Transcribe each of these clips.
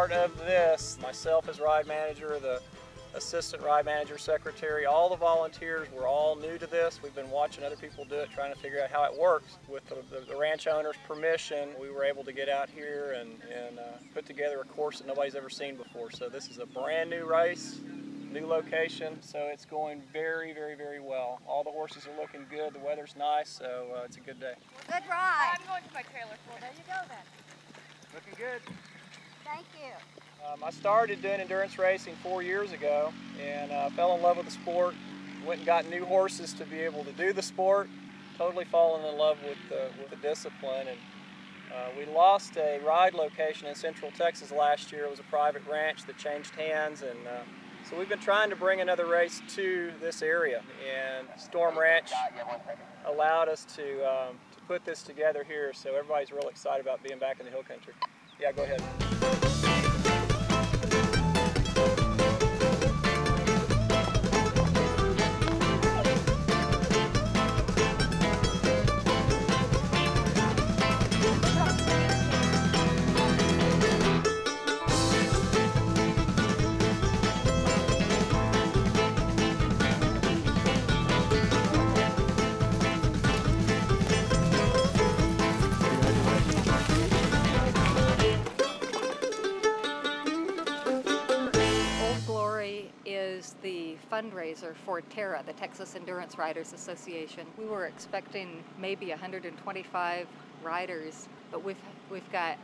part of this, myself as ride manager, the assistant ride manager, secretary, all the volunteers were all new to this. We've been watching other people do it, trying to figure out how it works. With the ranch owner's permission, we were able to get out here and put together a course that nobody's ever seen before. So this is a brand new race, new location, so it's going very, very, very well. All the horses are looking good, the weather's nice, so it's a good day. Good ride. I'm going to my trailer. Well, there you go then. Looking good. Thank you. I started doing endurance racing 4 years ago and fell in love with the sport. Went and got new horses to be able to do the sport. Totally fallen in love with the discipline. And we lost a ride location in Central Texas last year. It was a private ranch that changed hands, and so we've been trying to bring another race to this area. And Storm Ranch allowed us to put this together here. So everybody's real excited about being back in the hill country. Yeah, go ahead. The fundraiser for TERRA, the Texas Endurance Riders Association. We were expecting maybe 125 riders, but we've got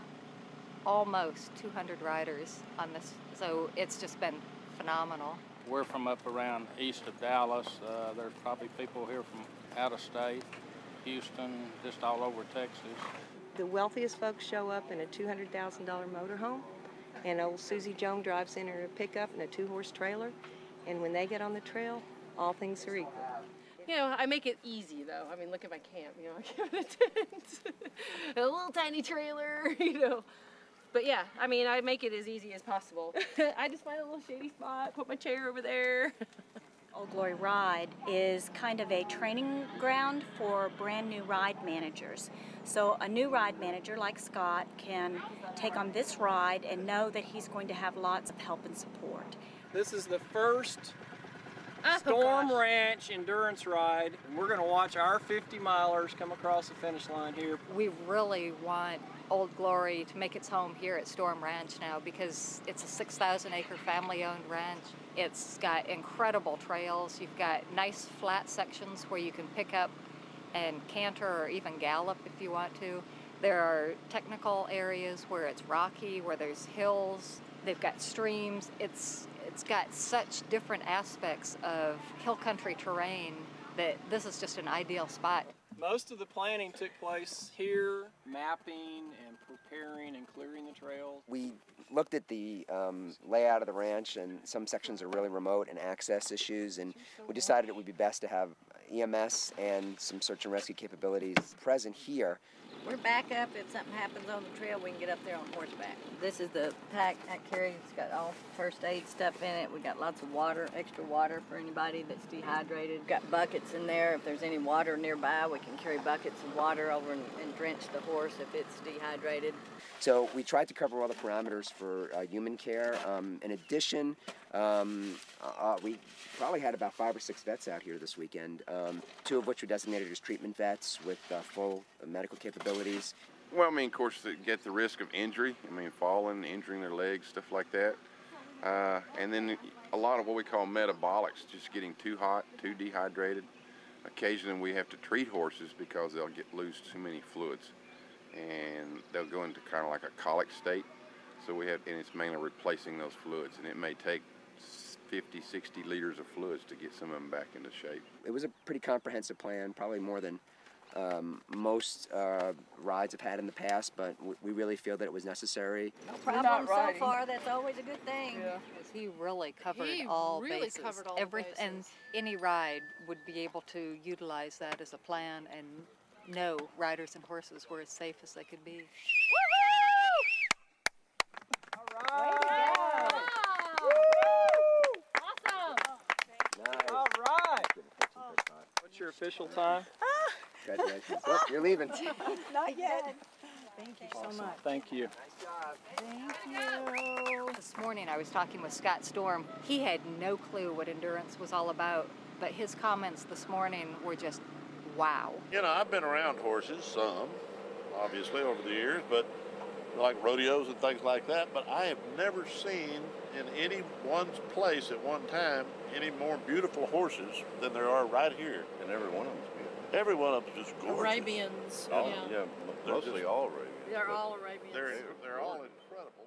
almost 200 riders on this, so it's just been phenomenal. We're from up around east of Dallas. There's probably people here from out of state, Houston, just all over Texas. The wealthiest folks show up in a $200,000 motorhome, and old Susie Joan drives in her pickup and a 2-horse trailer. And when they get on the trail, all things are equal. You know, I make it easy though. I mean, look at my camp, you know, I give it a tent, a little tiny trailer, you know. But yeah, I mean, I make it as easy as possible. I just find a little shady spot, put my chair over there. Old Glory Ride is kind of a training ground for brand new ride managers. So a new ride manager like Scott can take on this ride and know that he's going to have lots of help and support. This is the first Storm Ranch endurance ride, and we're going to watch our 50-milers come across the finish line here. We really want Old Glory to make its home here at Storm Ranch now because it's a 6,000-acre family-owned ranch. It's got incredible trails. You've got nice flat sections where you can pick up and canter or even gallop if you want to. There are technical areas where it's rocky, where there's hills. They've got streams. It's got such different aspects of hill country terrain that this is just an ideal spot. Most of the planning took place here, mapping and preparing and clearing the trails. We looked at the layout of the ranch, and some sections are really remote and access issues, and we decided it would be best to have EMS and some search and rescue capabilities present here. We're back up. If something happens on the trail, we can get up there on horseback. This is the pack I carry. It's got all first aid stuff in it. We got lots of water, extra water for anybody that's dehydrated. We've got buckets in there. If there's any water nearby, we can carry buckets of water over and drench the horse if it's dehydrated. So we tried to cover all the parameters for human care. In addition, we probably had about 5 or 6 vets out here this weekend, 2 of which were designated as treatment vets with full medical capabilities. Well, I mean, of course, they get the risk of injury. I mean, falling, injuring their legs, stuff like that. And then a lot of what we call metabolics, just getting too hot, too dehydrated. Occasionally we have to treat horses because they'll lose too many fluids, and they'll go into kind of like a colic state. So we have, and it's mainly replacing those fluids, and it may take 50, 60 liters of fluids to get some of them back into shape. It was a pretty comprehensive plan, probably more than most rides have had in the past, but we really feel that it was necessary. No problem so far. That's always a good thing. Yeah. He really covered all bases. And any ride would be able to utilize that as a plan and know riders and horses were as safe as they could be. All right. Awesome. All right. What's your official time? Congratulations. Oh, you're leaving. Not yet. Thank you so much. Thank you. Nice job. This morning I was talking with Scott Storm. He had no clue what endurance was all about, but his comments this morning were just wow. You know, I've been around horses some, obviously, over the years, but like rodeos and things like that, but I have never seen in any one's place at one time any more beautiful horses than there are right here. And every one of them's beautiful. Every one of them's just gorgeous. Arabians. Yeah, mostly all Arabians. They're all Arabians. They're all incredible.